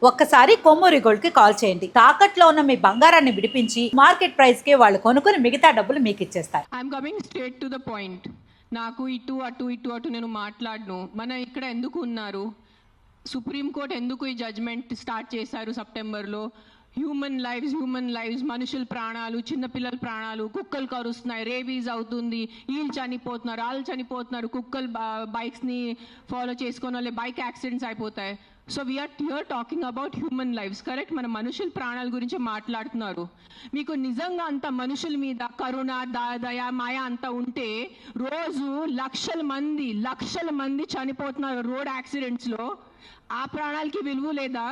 ఒక్కసారి కొమ్మూరి గోల్డ్ కి కాల్ చేయండి. తాకట్లో ఉన్న మీ బంగారాన్ని విడిపించి మార్కెట్ ప్రైస్ కి వాళ్ళు కొనుక్కుని మిగతా డబ్బులు మీకు ఇచ్చేస్తారు. I'm coming straight to the point. నాకు ఇటు అటు నేను మాట్లాడను. మన ఇక్కడ ఎందుకు ఉన్నారు? సుప్రీంకోర్టు ఎందుకు ఈ జడ్జ్మెంట్ స్టార్ట్ చేశారు సెప్టెంబర్లో? హ్యూమన్ లైవ్స్, మనుషుల ప్రాణాలు, చిన్నపిల్లల ప్రాణాలు, కుక్కలు కరుస్తున్నాయి, రేబీస్ అవుతుంది, వీళ్ళు చనిపోతున్నారు, వాళ్ళు చనిపోతున్నారు, కుక్కలు బైక్స్ని ఫాలో చేసుకొని వాళ్ళే బైక్ యాక్సిడెంట్స్ అయిపోతాయి. So we're here talking about human lives, correct? మన మనుషుల ప్రాణాల గురించి మాట్లాడుతున్నారు. మీకు నిజంగా అంత మనుషుల మీద కరుణ, దయ, మాయ అంతా ఉంటే రోజు లక్షల మంది చనిపోతున్నారు రోడ్ యాక్సిడెంట్స్లో. ఆ ప్రాణాలకి విలువ లేదా?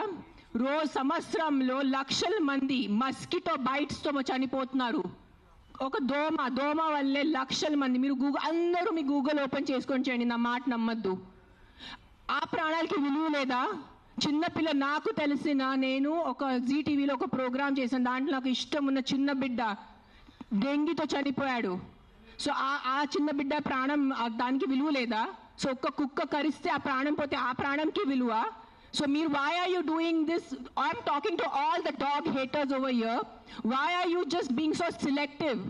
రోజు సంవత్సరంలో లక్షల మంది మస్కిటో బైట్స్తో చనిపోతున్నారు. ఒక దోమ వల్లే లక్షల మంది. మీరు అందరూ మీ గూగుల్ ఓపెన్ చేసుకొని చేయండి, నా మాట నమ్మద్దు. ఆ ప్రాణాలకి విలువ లేదా? చిన్నపిల్ల, నాకు తెలిసిన, నేను ఒక జీటీవీలో ఒక ప్రోగ్రామ్ చేశాను, దాంట్లో నాకు ఇష్టం ఉన్న చిన్న బిడ్డ డెంగీతో చనిపోయాడు. సో ఆ చిన్న బిడ్డ ప్రాణం, దానికి విలువ లేదా? సో ఒక్క కుక్క కరిస్తే ఆ ప్రాణం పోతే ఆ ప్రాణంకి విలువ? So why are you doing this? I'm talking to all the dog haters over here. Why are you just being so selective?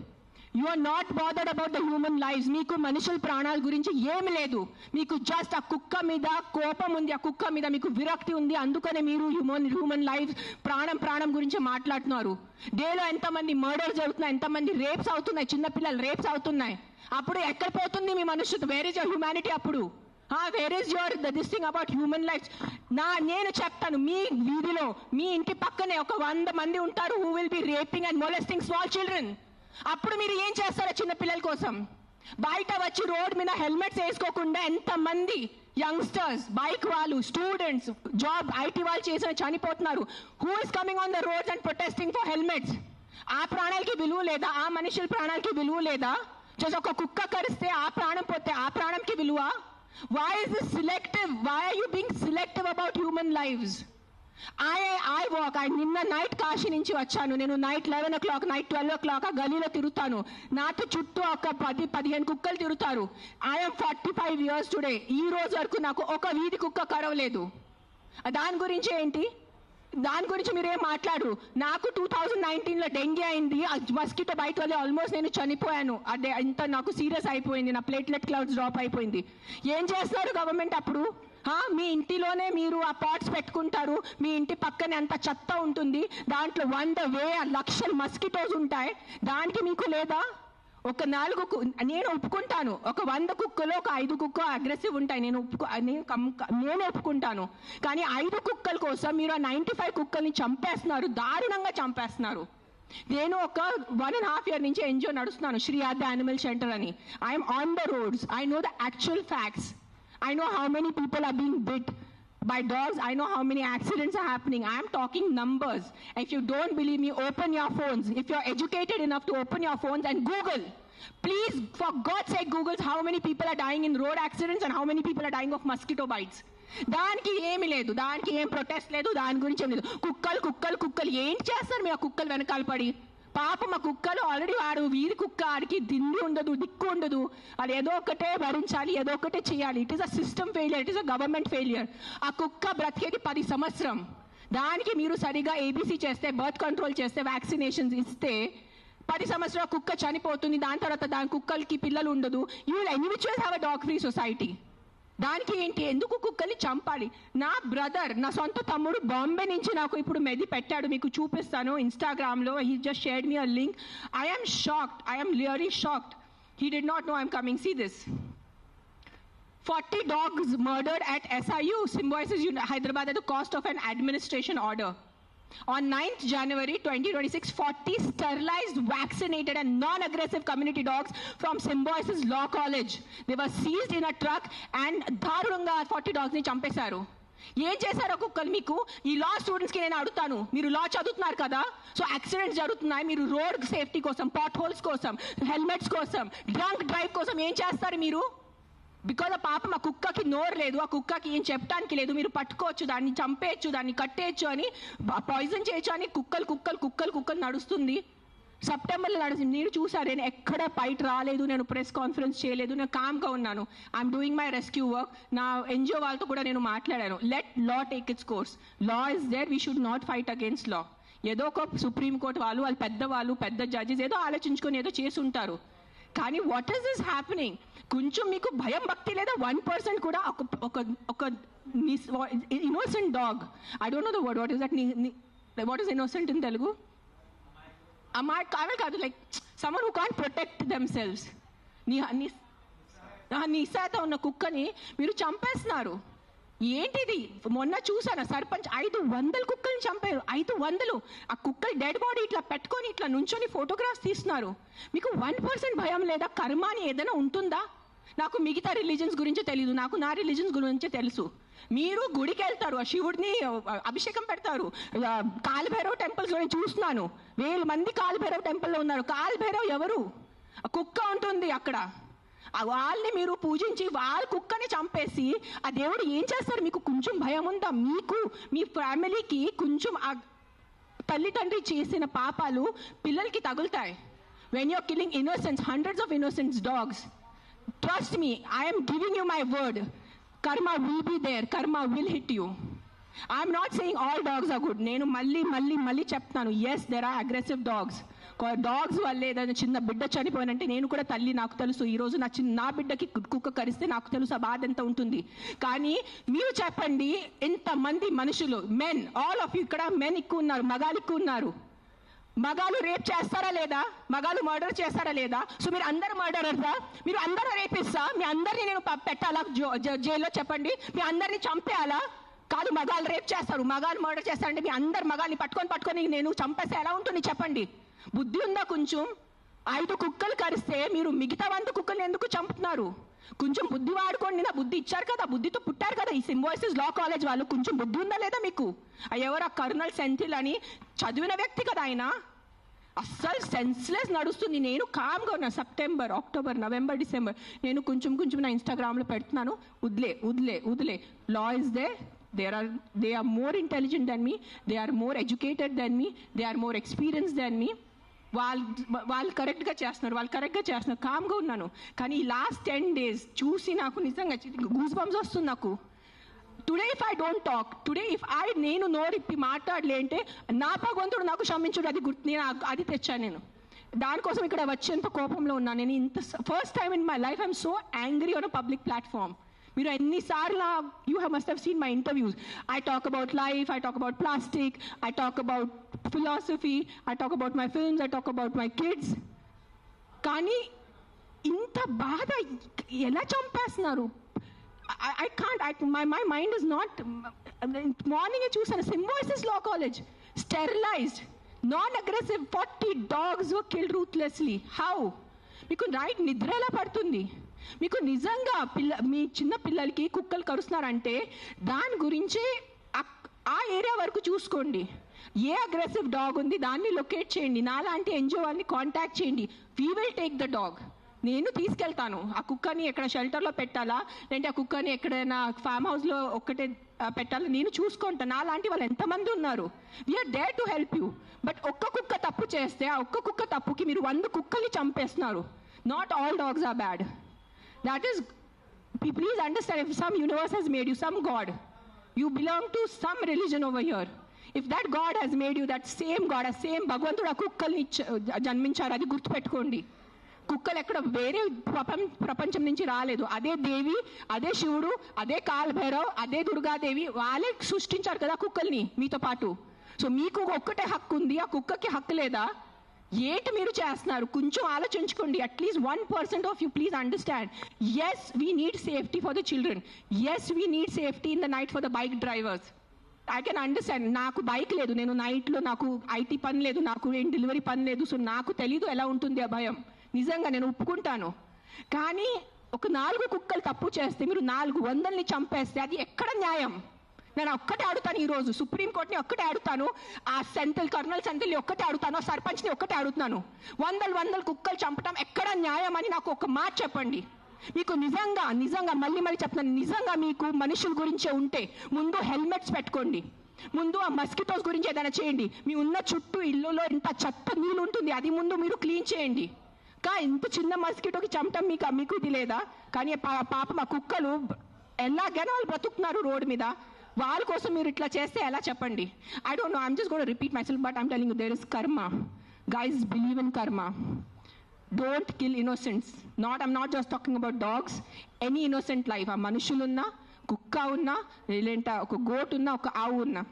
You are not bothered about the human lives. మీకు మనుషుల ప్రాణాల గురించి ఏమి లేదు. మీకు జస్ట్ ఆ కుక్క మీద కోపం ఉంది, ఆ కుక్క మీద మీకు విరక్తి ఉంది. అందుకనే మీరు హ్యూమన్ లైఫ్, ప్రాణం గురించి మాట్లాడుతున్నారు. డేలో ఎంతమంది మర్డర్స్ జరుగుతున్నాయి, ఎంతమంది రేప్స్ అవుతున్నాయి, చిన్నపిల్లలు రేప్స్ అవుతున్నాయి. అప్పుడు ఎక్కడ పోతుంది మీ మనుషులు? Where is your humanity? అప్పుడు where is your this thing about human life? నేను చెప్తాను, మీ వీధిలో, మీ ఇంటి పక్కనే ఒక 100 మంది ఉంటారు who will be raping and molesting small children. అప్పుడు మీరు ఏం చేస్తారో చిన్న పిల్లల కోసం? బయట వచ్చి రోడ్ మీద హెల్మెట్స్ వేసుకోకుండా ఎంతమంది యంగ్స్టర్స్, బైక్ వాళ్ళు, స్టూడెంట్స్, జాబ్ ఐటీ వాళ్ళు చేసిన చనిపోతున్నారు. Who is coming on the roads and protesting for helmets? ఆ ప్రాణాలకి విలువ లేదా? ఆ మనుషుల ప్రాణాలకి విలువ లేదా? జస్ట్ ఒక కుక్క కరిస్తే ఆ ప్రాణం పోతే ఆ ప్రాణంకి విలువ? Why is this selective? Why are you being selective about human lives? I walk. నిన్న నైట్ కాశీ నుంచి వచ్చాను. నేను నైట్ 11 o'clock, నైట్ 12 o'clock ఆ గలీలో తిరుగుతాను. నాతో చుట్టూ ఒక 10-15 కుక్కలు తిరుగుతారు. I'm 45 years today. ఈ రోజు వరకు నాకు ఒక వీధి కుక్క కరవలేదు. దాని గురించి ఏంటి? దాని గురించి మీరేం మాట్లాడరు. నాకు 2019లో డెంగీ అయింది, మస్కిటో బైట్ వల్ల ఆల్మోస్ట్ నేను చనిపోయాను. అదే ఇంత నాకు సీరియస్ అయిపోయింది, నా ప్లేట్లెట్ కౌంట్స్ డ్రాప్ అయిపోయింది. ఏం చేస్తున్నారు గవర్నమెంట్ అప్పుడు? మీ ఇంటిలోనే మీరు ఆ పాట్స్ పెట్టుకుంటారు, మీ ఇంటి పక్కనే అంత చెత్త ఉంటుంది, దాంట్లో 100,000 లక్షల మస్కిటోస్ ఉంటాయి. దానికి మీకు లేదా? ఒక 4 నేను ఒప్పుకుంటాను, ఒక 100 కుక్కలో ఒక 5 కుక్క అగ్రెసివ్ ఉంటాయి, నేను ఒప్పుకుంటాను. కానీ 5 కుక్కల కోసం మీరు ఆ 95 కుక్కల్ని చంపేస్తున్నారు, దారుణంగా చంపేస్తున్నారు. నేను ఒక 1.5 year నుంచి ఎన్జిఓ నడుస్తున్నాను, శ్రీ ఆద్య యానిమల్ షెల్టర్ అని. I'm on the roads. I know the actual facts. I know how many people are being bit by dogs. I know how many accidents are happening. I am talking numbers. If you don't believe me, open your phones. If you're educated enough to open your phones and Google. Please, for God's sake, Google how many people are dying in road accidents and how many people are dying of mosquito bites. దానికి ఏమి లేదు, దానికి ఏం protest లేదు, దాని గురించి ఏం లేదు. కుక్కలు ఏం చేస్తారు మీ ఆ కుక్కలు వెనకాల పడి? పాపం ఆ కుక్కలు ఆల్రెడీ వాడు వీధి కుక్క, ఆడికి దిండి ఉండదు, దిక్కు ఉండదు, అది ఏదో ఒకటే భరించాలి, ఏదో ఒకటే చేయాలి. It is a system failure, it is a government failure. ఆ కుక్క బ్రతికేది 10 సంవత్సరం. దానికి మీరు సరిగా ఏబీసీ చేస్తే, బర్త్ కంట్రోల్ చేస్తే, వ్యాక్సినేషన్స్ ఇస్తే 10 సంవత్సరాల కుక్క చనిపోతుంది. దాని తర్వాత దాని కుక్కలకి పిల్లలు ఉండదు. You will anyways have a dog free society. దానికి ఏంటి? ఎందుకు కుక్కల్ని చంపాలి? నా బ్రదర్, నా సొంత తమ్ముడు బాంబే నుంచి నాకు ఇప్పుడు మెది పెట్టాడు, మీకు చూపిస్తాను ఇన్స్టాగ్రామ్లో. He just shared me a link. I am shocked. I am really shocked. He did not know I'm coming. See this. 40 dogs murdered at SIU, Symbiosis Hyderabad at the cost of an administration order. On 9th January 2026, 40 sterilized, vaccinated and non-aggressive community dogs from Symbiosis Law College. They were seized in a truck and దారుణంగా 40 dogs ని చంపేశారు. ఏం చేశారో కుక్కలు మీకు? ఈ లా స్టూడెంట్స్కి నేను అడుగుతాను, మీరు లా చదువుతున్నారు కదా, సో యాక్సిడెంట్స్ జరుగుతున్నాయి, మీరు రోడ్ సేఫ్టీ కోసం, పాట్ హోల్స్ కోసం, హెల్మెట్స్ కోసం, డ్రంక్ డ్రైవ్ కోసం ఏం చేస్తారు మీరు? బికాజ్ ఆ పాపం ఆ కుక్కకి నోరు లేదు, ఆ కుక్కకి ఏం చెప్పడానికి లేదు. మీరు పట్టుకోవచ్చు, దాన్ని చంపేయచ్చు, దాన్ని కట్టేయచ్చు అని, పాయిజన్ చేయొచ్చు అని కుక్కలు నడుస్తుంది. సెప్టెంబర్లో నడిచింది. మీరు చూసారు, నేను ఎక్కడ బయట రాలేదు, నేను ప్రెస్ కాన్ఫరెన్స్ చేయలేదు, నేను కామ్గా ఉన్నాను. I'm doing my rescue work. నా ఎన్జిఓ వాళ్ళతో కూడా నేను మాట్లాడాను. Let law take its course. Law is there, we should not fight against law. ఏదో ఒక సుప్రీంకోర్టు వాళ్ళు పెద్దవాళ్ళు, పెద్ద జడ్జెస్ ఏదో ఆలోచించుకొని ఏదో చేసి ఉంటారు. కానీ వాట్ ఈస్ దిస్ హ్యాపెనింగ్? కొంచెం మీకు భయం భక్తి లేదా? 1% కూడా ఒక innocent dog, I don't know the word, what is that, what is innocent in Telugu? అమ్మాయి కాదు, like someone who can't protect themselves. నిశాత ఉన్న కుక్కని మీరు చంపేస్తున్నారు. ఏంటిది? మొన్న చూసాను, సర్పంచ్ 500 కుక్కల్ని చంపారు. 500. ఆ కుక్కలు డెడ్ బాడీ ఇట్లా పెట్టుకొని ఇట్లా నుంచొని ఫోటోగ్రాఫ్స్ తీస్తున్నారు. మీకు 1% భయం లేదా? కర్మ అని ఏదైనా ఉంటుందా? నాకు మిగతా రిలీజన్స్ గురించి తెలీదు, నాకు నా రిలీజన్స్ గురించి తెలుసు. మీరు గుడికి వెళ్తారు, ఆ శివుడిని అభిషేకం పెడతారు. కాలభైరవ్ టెంపుల్స్ నేను చూస్తున్నాను, 1000 మంది కాలభైరవ్ టెంపుల్లో ఉన్నారు. కాలభైరవ్ ఎవరు? కుక్క ఉంటుంది అక్కడ. వాళ్ళని మీరు పూజించి వాళ్ళ కుక్కని చంపేసి ఆ దేవుడు ఏం చేస్తారు? మీకు కొంచెం భయం ఉందా? మీకు మీ ఫ్యామిలీకి కొంచెం తల్లిదండ్రి చేసిన పాపాలు పిల్లలకి తగులుతాయి. When you're killing innocence, hundreds of innocence dogs, trust me, I am giving you my word, karma will be there, karma will hit you. I am not saying all dogs are good. నేను మళ్ళీ చెప్తాను, yes there are aggressive dogs. Dogs వల్ల ఏదైనా చిన్న బిడ్డ చనిపోయినంటే నేను కూడా తల్లి, నాకు తెలుసు. ఈరోజు నా బిడ్డకి కుక్క కరిస్తే నాకు తెలుసు ఆ బాధ ఎంత ఉంటుంది. కానీ మీరు చెప్పండి, ఇంతమంది మనుషులు, మెన్, ఆల్ ఆఫ్ యూ, ఇక్కడ మెన్ ఎక్కువ ఉన్నారు, మగాలు ఎక్కువ ఉన్నారు. మగాలు రేప్ చేస్తారా లేదా? మగాలు మర్డర్ చేస్తారా లేదా? సో మీరు అందరు మర్డరర్సా? మీరు అందరూ రేపిస్తా? మీ అందరినీ నేను పెట్టాలా జైల్లో? చెప్పండి, మీ అందరినీ చంపేయాలా? కాదు, మగాలు రేప్ చేస్తారు, మగాలు మర్డర్ చేస్తారంటే మీ అందరు మగాల్ని పట్టుకొని నేను చంపేస్తే ఎలా ఉంటుంది చెప్పండి? బుద్ధి ఉందా కొంచెం? 5 కుక్కలు కరిస్తే మీరు మిగతా 100 కుక్కల్ని ఎందుకు చంపుతున్నారు? కొంచెం బుద్ధి వాడుకోండి. నా బుద్ధి ఇచ్చారు కదా, బుద్ధితో పుట్టారు కదా ఈ సింబాయిసిస్ లా కాలేజ్ వాళ్ళు. కొంచెం బుద్ధి ఉందా లేదా మీకు? ఎవరు ఆ కర్నల్ సెంథిల్ అని చదివిన వ్యక్తి కదా ఆయన. అస్సలు సెన్స్లెస్ నడుస్తుంది. నేను కామ్గా ఉన్నా. సెప్టెంబర్, అక్టోబర్, నవంబర్, డిసెంబర్ నేను కొంచెం నా ఇన్స్టాగ్రామ్లో పెడుతున్నాను. వదిలే. Law is they. They are more intelligent than me, they are more educated than me, they are more experienced than me. వాళ్ళు కరెక్ట్గా చేస్తున్నారు, కామ్గా ఉన్నాను. కానీ ఈ లాస్ట్ 10 days చూసి నాకు నిజంగా గూస్ బంప్స్ వస్తుంది నాకు. Today if I don't talk, నేను నోరిప్పి మాట్లాడలే అంటే నా భగవంతుడు నాకు క్షమించుడు, అది నేను అది తెచ్చాను. నేను దానికోసం ఇక్కడ వచ్చేంత కోపంలో ఉన్నాను. నేను ఇంత first time in my life I'm so angry on a public platform. మీరు ఎన్నిసార్లు you must have seen my interviews. I talk about life, I talk about plastic, I talk about philosophy, I talk about my films, I talk about my kids. కానీ ఇంత బాధ ఎలా చంపేస్తున్నారు? I can't, my mind is not. మార్నింగే చూసాను, సింబాయిసిస్ law college sterilised, non aggressive 40 dogs were killed ruthlessly. How? మీకు night నిద్ర ఎలా పడుతుంది? మీకు నిజంగా మీ చిన్న పిల్లలకి కుక్కలు కరుస్తున్నారంటే దాని గురించి ఆ ఏరియా వరకు చూసుకోండి. ఏ అగ్రెసివ్ డాగ్ ఉంది దాన్ని లొకేట్ చేయండి. నాలాంటి ఎన్జిఓ వాళ్ళని కాంటాక్ట్ చేయండి. We will take the dog. నేను తీసుకెళ్తాను. ఆ కుక్కని ఎక్కడ షెల్టర్లో పెట్టాలా, లేదంటే ఆ కుక్కని ఎక్కడైనా ఫామ్ హౌస్లో ఒక్కటే పెట్టాలా, నేను చూసుకుంటాను. నాలాంటి వాళ్ళు ఎంతమంది ఉన్నారు. We're there to help you. But ఒక్క కుక్క తప్పు చేస్తే ఆ ఒక్క కుక్క తప్పుకి మీరు 100 కుక్కల్ని చంపేస్తున్నారు. Not all dogs are bad. That is, please understand, if some universe has made you, some God, you belong to some religion over here. If that God has made you, that same God, a same భగవంతుడు ఆ కుక్కల్ని జన్మించారు, అది గుర్తుపెట్టుకోండి. కుక్కలు ఎక్కడ వేరే ప్రపంచం నుంచి రాలేదు. అదే దేవి, అదే శివుడు, అదే కాలభైరవ్, అదే దుర్గాదేవి, వాళ్ళే సృష్టించారు కదా కుక్కల్ని మీతో పాటు. సో మీకు ఒక్కటే హక్కు ఉంది, ఆ కుక్కకి హక్కు లేదా? ఏంటి మీరు చేస్తున్నారు? కొంచెం ఆలోచించుకోండి. At least 1% of you please understand. Yes we need safety for the children. Yes we need safety in the night for the bike drivers. I can understand. నాకు బైక్ లేదు, నేను నైట్లో నాకు ఐటీ పని లేదు, నాకు ఏం డెలివరీ పని లేదు. సో నాకు తెలీదు ఎలా ఉంటుంది ఆ భయం. నిజంగా నేను ఒప్పుకుంటాను. కానీ ఒక 4 కుక్కలు తప్పు చేస్తే మీరు 400ని చంపేస్తే అది ఎక్కడ న్యాయం? నేను ఒక్కటే అడుగుతాను ఈరోజు, సుప్రీంకోర్టుని ఒక్కటే అడుగుతాను, ఆ కర్నల్ సెంథిల్ని ఒక్కటే అడుగుతాను, ఆ సర్పంచ్ని ఒక్కటే అడుగుతాను. 100 కుక్కలు చంపటం ఎక్కడ న్యాయం అని నాకు ఒక మాట చెప్పండి. మీకు నిజంగా మళ్ళీ చెప్తున్నాను, నిజంగా మీకు మనుషుల గురించే ఉంటే ముందు హెల్మెట్స్ పెట్టుకోండి. ముందు ఆ మస్కిటోస్ గురించి ఏదైనా చేయండి. మీ ఉన్న చుట్టూ ఇల్లులో ఇంత చెత్త నీళ్ళు ఉంటుంది, అది ముందు మీరు క్లీన్ చేయండి. ఇంత చిన్న మస్కిటోకి చంపటం మీకు ఇది లేదా? కానీ పాపం ఆ కుక్కలు ఎలాగైనా వాళ్ళు బ్రతుకుతున్నారు రోడ్డు మీద. వాళ్ళ కోసం మీరు ఇట్లా చేస్తే ఎలా చెప్పండి? I don't know, I'm just gonna repeat my self, but I'm telling you there is karma. Guys, believe in karma. Don't kill innocents. I'm not just talking about dogs, any innocent life. ఆ మనుషులున్నా, కుక్క ఉన్నా, లేదంటే ఒక goat ఉన్నా, ఒక ఆవు ఉన్నా.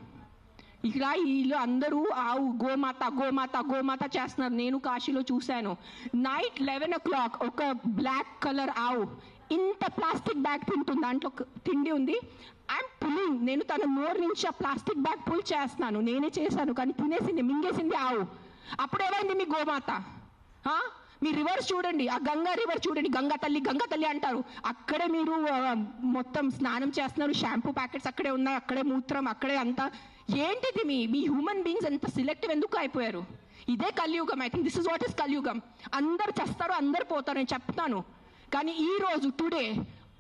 ఇక్కడ వీళ్ళు అందరూ ఆవు గోమాత గోమాత గోమాత చేస్తున్నారు. నేను కాశీలో చూశాను. నైట్ 11 o'clock ఒక బ్లాక్ కలర్ ఆవు ఇంత ప్లాస్టిక్ బ్యాగ్ తింటుంది. దాంట్లో తిండి ఉంది. I'm pulling. నేను తన నోరు నుంచి ఆ ప్లాస్టిక్ బ్యాగ్ పుల్ చేస్తున్నాను. నేనే చేశాను, కానీ తినేసింది, మింగేసింది ఆవు. అప్పుడేమైంది మీ గోమాత? మీ రివర్స్ చూడండి, ఆ గంగా రివర్ చూడండి. గంగా తల్లి అంటారు. అక్కడే మీరు మొత్తం స్నానం చేస్తున్నారు. షాంపూ ప్యాకెట్స్ అక్కడే ఉన్నాయి, అక్కడే మూత్రం, అక్కడే అంతా. ఏంటిది మీ హ్యూమన్ బీయింగ్స్ ఎంత సిలెక్టివ్ ఎందుకు అయిపోయారు? ఇదే కలియుగం. I think this is what is కలియుగం. అందరు చేస్తారు, అందరు పోతారు, నేను చెప్తాను. కానీ ఈ రోజు today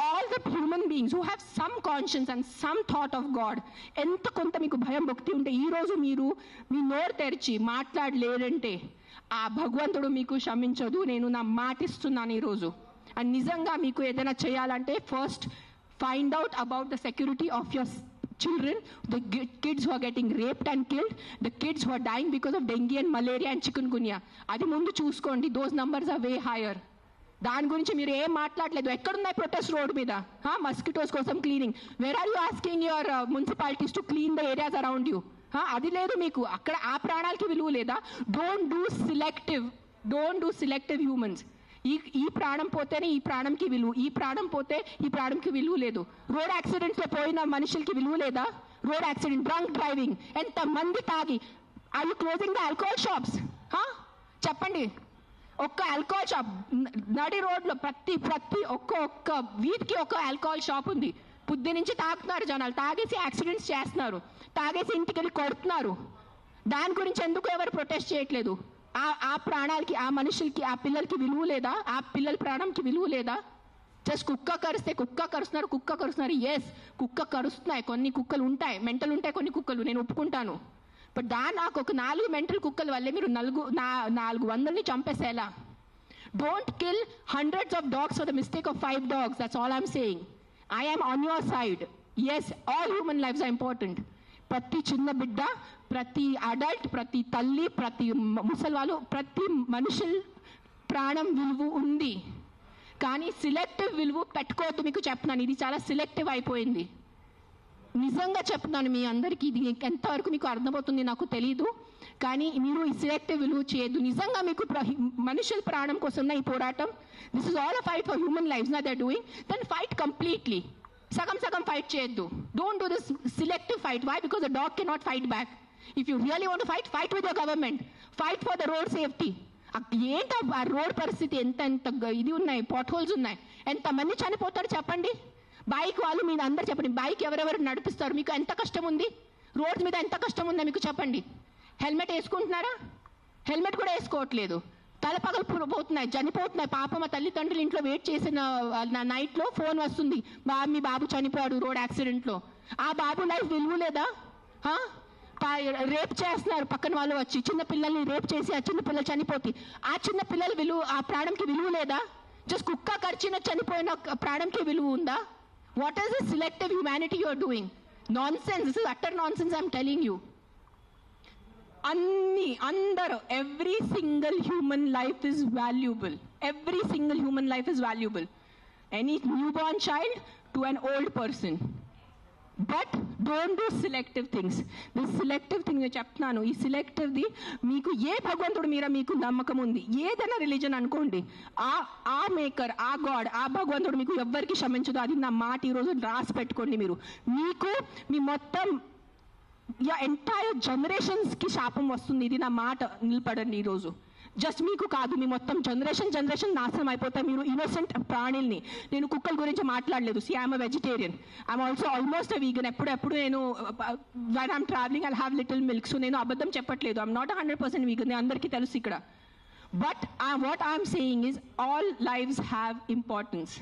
all the human beings who have some conscience and some thought of God, ఎంత కొంత మీకు భయం భక్తి ఉంటే ఈ రోజు మీరు మీ నోరు తెరిచి మాట్లాడలేరంటే ఆ భగవంతుడు మీకు క్షమించదు. నేను నా మాటిస్తున్నాను ఈరోజు. అండ్ నిజంగా మీకు ఏదైనా చేయాలంటే first find out about the security of your children, the kids who are getting raped and killed, the kids who are dying because of dengue and malaria and chikungunya. అది ముందు చూసుకోండి. those numbers are way higher. దాని గురించి మీరు ఏం మాట్లాడలేదు. ఎక్కడున్నాయి protest road మీద? మస్కిటోస్ కోసం cleaning. Where are you asking your municipalities to clean the areas around you? అది లేదు మీకు. అక్కడ ఆ ప్రాణాలకి విలువ లేదా? Don't do selective humans. ఈ ప్రాణం పోతేనే ఈ ప్రాణంకి విలువ, ఈ ప్రాణం పోతే ఈ ప్రాణంకి విలువ లేదు. రోడ్ యాక్సిడెంట్స్లో పోయిన మనుషులకి విలువ లేదా? రోడ్ యాక్సిడెంట్, డ్రంక్ డ్రైవింగ్, ఎంత మంది తాగి. Are you closing the alcohol shops? చెప్పండి. ఒక్క ఆల్కహాల్ షాప్ నడి రోడ్లో ప్రతి ఒక్క వీధికి ఒక ఆల్కహాల్ షాప్ ఉంది. పొద్దు నుంచి తాగుతున్నారు జనాలు, తాగేసి యాక్సిడెంట్స్ చేస్తున్నారు, తాగేసి ఇంటికి వెళ్ళి కొడుతున్నారు. దాని గురించి ఎందుకు ఎవరు ప్రొటెస్ట్ చేయట్లేదు? ఆ ప్రాణాలకి, ఆ మనుషులకి, ఆ పిల్లలకి విలువ లేదా? ఆ పిల్లల ప్రాణంకి విలువ లేదా? జస్ట్ కుక్క కరుస్తున్నారు. ఎస్, కుక్క కరుస్తున్నాయి. కొన్ని కుక్కలు ఉంటాయి, మెంటల్ ఉంటాయి కొన్ని కుక్కలు, నేను ఒప్పుకుంటాను. బట్ నాకు ఒక 4 మెంటల్ కుక్కల వల్లే మీరు 400ని చంపేసేలా? Don't kill hundreds of dogs for the mistake of 5 dogs. That's all I'm saying. I am on your side. Yes, all human lives are important. ప్రతి చిన్న బిడ్డ, ప్రతి అడల్ట్, ప్రతి తల్లి, ప్రతి ముసలివాళ్ళు, ప్రతి మనుషుల ప్రాణం విలువ ఉంది. కానీ సిలెక్టివ్ విలువ పెట్టుకోవద్దు. మీకు చెప్తున్నాను, ఇది చాలా సిలెక్టివ్ అయిపోయింది. నిజంగా చెప్తున్నాను మీ అందరికీ. ఇది ఎంతవరకు మీకు అర్థమవుతుంది నాకు తెలీదు, కానీ మీరు ఈ సిలెక్టివ్ విలువ చేయొద్దు. నిజంగా మీకు మనుషుల ప్రాణం కోసం ఈ పోరాటం, this is all a fight for human lifes నా they are doing. Then fight completely. సగం ఫైట్ చేయొద్దు. Don't do this selective fight. Why? Because the dog cannot fight back. If you really want to fight with your government. Fight for the road safety. ఏంటి ఆ road పరిస్థితి? ఎంత ఇది ఉన్నాయి, pot holes ఉన్నాయి. ఎంతమంది చనిపోతారు చెప్పండి? బైక్ వాళ్ళు మీరు అందరు చెప్పండి, బైక్ ఎవరెవరు నడిపిస్తారు? మీకు ఎంత కష్టం ఉంది? రోడ్స్ మీద ఎంత కష్టం ఉందో మీకు చెప్పండి. హెల్మెట్ వేసుకుంటున్నారా? హెల్మెట్ కూడా వేసుకోవట్లేదు. తల పగలిపోతున్నాయి, చనిపోతున్నాయి. పాప మా తల్లిదండ్రులు ఇంట్లో వెయిట్ చేసిన నైట్లో ఫోన్ వస్తుంది, మీ బాబు చనిపోయాడు రోడ్ యాక్సిడెంట్లో. ఆ బాబు లైఫ్ విలువ లేదా? రేప్ చేస్తున్నారు పక్కన వాళ్ళు వచ్చి, చిన్న పిల్లల్ని రేప్ చేసి ఆ చిన్న పిల్లలు చనిపోతే ఆ చిన్న పిల్లల విలువ, ఆ ప్రాణంకి విలువ లేదా? జస్ట్ కుక్క కరిచిన చనిపోయిన ప్రాణంకి విలువ ఉందా? What is this selective humanity you are doing? Nonsense. This is utter nonsense. I'm telling you. అందరూ, every single human life is valuable. Every single human life is valuable. Any newborn child to an old person. But don't do selective things. This selective thing నేను చెప్తున్నాను. ఈ సెలెక్టివ్ది మీకు ఏ భగవంతుడి మీద మీకు నమ్మకం ఉంది, ఏదైనా రిలీజన్ అనుకోండి, ఆ మేకర్, ఆ గాడ్, ఆ భగవంతుడు మీకు ఎవ్వరికి క్షమించదు. అది నా మాట. ఈరోజు రాసి పెట్టుకోండి. మీకు మీ మొత్తం ఎంటైర్ జనరేషన్స్కి శాపం వస్తుంది. ఇది నా మాట. నిలబడండి ఈరోజు. జస్ట్ మీకు కాదు, మీ మొత్తం జనరేషన్ నాశనం అయిపోతాయి. మీరు ఇన్నోసెంట్ ప్రాణుల్ని. నేను కుక్కల గురించి మాట్లాడలేదు. See I'm a vegetarian. I'm also almost a vegan. ఎప్పుడు నేను when I'm travelling I have little milk. So నేను అబద్ధం చెప్పట్లేదు. I'm not 100% vegan. అందరికీ తెలుసు ఇక్కడ. But what I'm saying is all lives have importance.